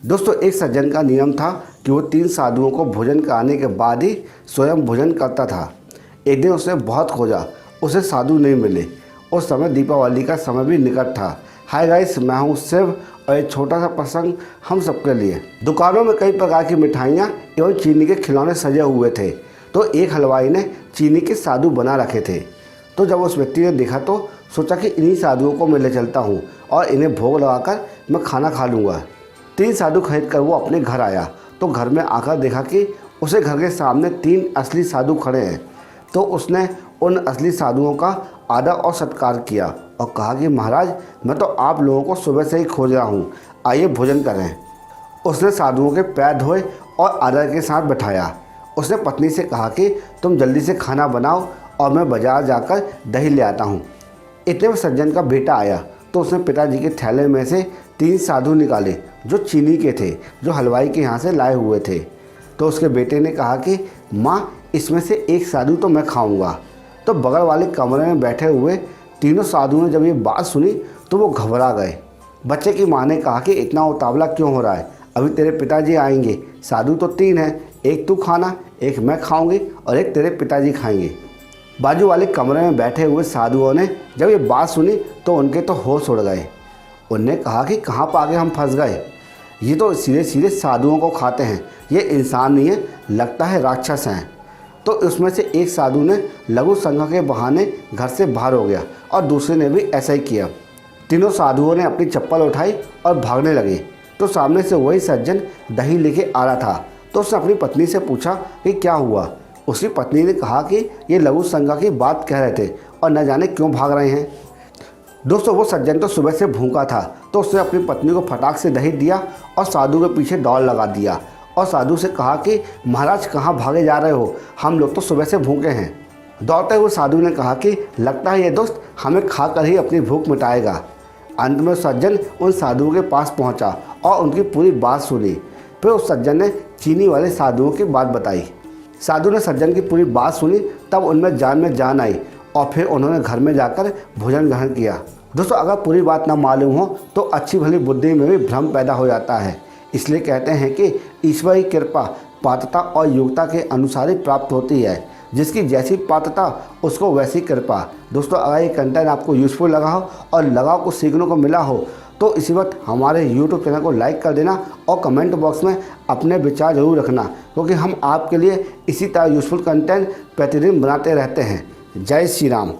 दोस्तों, एक सज्जन का नियम था कि वो 3 साधुओं को भोजन कराने के बाद ही स्वयं भोजन करता था। एक दिन उसने बहुत खोजा, उसे साधु नहीं मिले। उस समय दीपावली का समय भी निकट था। हाय गाइस, मैं हूँ शिव और एक छोटा सा प्रसंग हम सबके लिए। दुकानों में कई प्रकार की मिठाइयाँ एवं चीनी के खिलौने सजे हुए थे। तो एक हलवाई ने चीनी के साधु बना रखे थे। तो जब उस व्यक्ति ने देखा तो सोचा कि इन्हीं साधुओं को मैं ले चलता हूँ और इन्हें भोग लगाकर मैं खाना खा लूँगा। 3 साधु खरीद कर वो अपने घर आया तो घर में आकर देखा कि उसे घर के सामने 3 असली साधु खड़े हैं। तो उसने उन असली साधुओं का आदर और सत्कार किया और कहा कि महाराज, मैं तो आप लोगों को सुबह से ही खोज रहा हूँ, आइए भोजन करें। उसने साधुओं के पैर धोए और आदर के साथ बैठाया। उसने पत्नी से कहा कि तुम जल्दी से खाना बनाओ और मैं बाजार जाकर दही ले आता हूँ। इतने में सज्जन का बेटा आया तो उसने पिताजी के थैले में से 3 साधु निकाले जो चीनी के थे, जो हलवाई के यहाँ से लाए हुए थे। तो उसके बेटे ने कहा कि माँ, इसमें से एक साधु तो मैं खाऊंगा। तो बगल वाले कमरे में बैठे हुए तीनों साधुओं ने जब ये बात सुनी तो वो घबरा गए। बच्चे की माँ ने कहा कि इतना उतावला क्यों हो रहा है, अभी तेरे पिताजी आएंगे। साधु तो 3 हैं, एक तू खाना, एक मैं खाऊंगी और एक तेरे पिताजी खाएंगे। बाजू वाले कमरे में बैठे हुए साधुओं ने जब ये बात सुनी तो उनके तो होश उड़ गए। उनने कहा कि कहाँ पर आगे हम फंस गए, ये तो सीधे सीधे साधुओं को खाते हैं, ये इंसान नहीं है, लगता है राक्षस हैं। तो उसमें से एक साधु ने लघु संघ के बहाने घर से बाहर हो गया और दूसरे ने भी ऐसा ही किया। तीनों साधुओं ने अपनी चप्पल उठाई और भागने लगे। तो सामने से वही सज्जन दही लेके आ रहा था। तो उसने अपनी पत्नी से पूछा कि क्या हुआ। उसकी पत्नी ने कहा कि ये लघु संघ की बात कह रहे थे और न जाने क्यों भाग रहे हैं। दोस्तों, वो सज्जन तो सुबह से भूखा था तो उसने अपनी पत्नी को फटाक से दही दिया और साधु के पीछे दौड़ लगा दिया और साधु से कहा कि महाराज, कहाँ भागे जा रहे हो, हम लोग तो सुबह से भूखे हैं। दौड़ते हुए साधु ने कहा कि लगता है ये दोस्त हमें खाकर ही अपनी भूख मिटाएगा। अंत में सज्जन उन साधुओं के पास पहुंचा और उनकी पूरी बात सुनी। फिर उस सज्जन ने चीनी वाले साधुओं की बात बताई। साधु ने सज्जन की पूरी बात सुनी, तब उनमें जान आई और फिर उन्होंने घर में जाकर भोजन ग्रहण किया। दोस्तों, अगर पूरी बात ना मालूम हो तो अच्छी भली बुद्धि में भी भ्रम पैदा हो जाता है। इसलिए कहते हैं कि ईश्वर की कृपा पात्रता और योग्यता के अनुसार ही प्राप्त होती है। जिसकी जैसी पात्रता उसको वैसी कृपा। दोस्तों, अगर ये कंटेंट आपको यूज़फुल लगा हो और लगाव को सीखने को मिला हो तो इसी वक्त हमारे YouTube चैनल को लाइक कर देना और कमेंट बॉक्स में अपने विचार ज़रूर रखना, क्योंकि हम आपके लिए इसी तरह यूज़फुल कंटेंट प्रतिदिन बनाते रहते हैं। जय श्री राम।